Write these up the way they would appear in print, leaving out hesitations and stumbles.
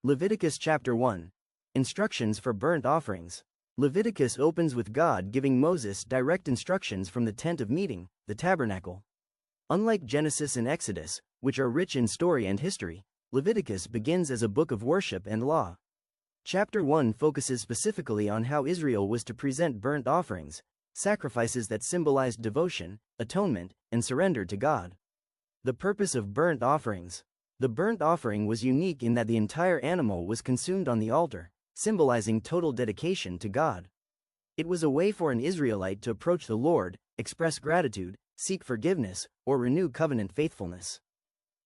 Leviticus chapter 1. Instructions for burnt offerings. Leviticus opens with God giving Moses direct instructions from the tent of meeting, the tabernacle. Unlike Genesis and Exodus, which are rich in story and history, Leviticus begins as a book of worship and law. Chapter 1 focuses specifically on how Israel was to present burnt offerings, sacrifices that symbolized devotion, atonement, and surrender to God. The purpose of burnt offerings. The burnt offering was unique in that the entire animal was consumed on the altar, symbolizing total dedication to God. It was a way for an Israelite to approach the Lord, express gratitude, seek forgiveness, or renew covenant faithfulness.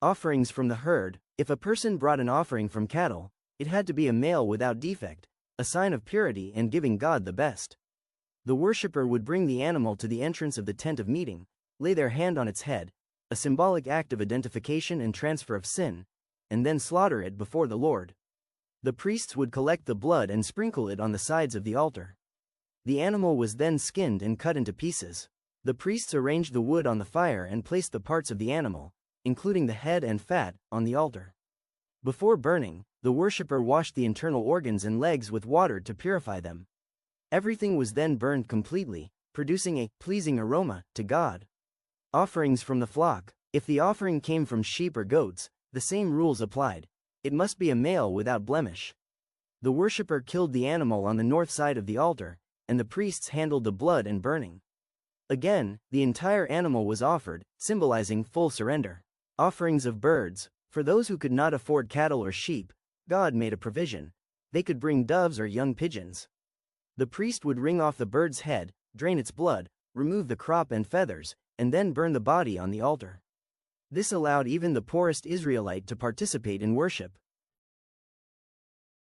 Offerings from the herd. If a person brought an offering from cattle, it had to be a male without defect, a sign of purity and giving God the best. The worshipper would bring the animal to the entrance of the tent of meeting, lay their hand on its head, a symbolic act of identification and transfer of sin, and then slaughter it before the Lord. The priests would collect the blood and sprinkle it on the sides of the altar. The animal was then skinned and cut into pieces. The priests arranged the wood on the fire and placed the parts of the animal, including the head and fat, on the altar. Before burning, the worshipper washed the internal organs and legs with water to purify them. Everything was then burned completely, producing a pleasing aroma to God. Offerings from the flock. If the offering came from sheep or goats, the same rules applied. It must be a male without blemish. The worshipper killed the animal on the north side of the altar, and the priests handled the blood and burning. Again, the entire animal was offered, symbolizing full surrender. Offerings of birds. For those who could not afford cattle or sheep, God made a provision. They could bring doves or young pigeons. The priest would wring off the bird's head, drain its blood, remove the crop and feathers, and then burn the body on the altar. This allowed even the poorest Israelite to participate in worship.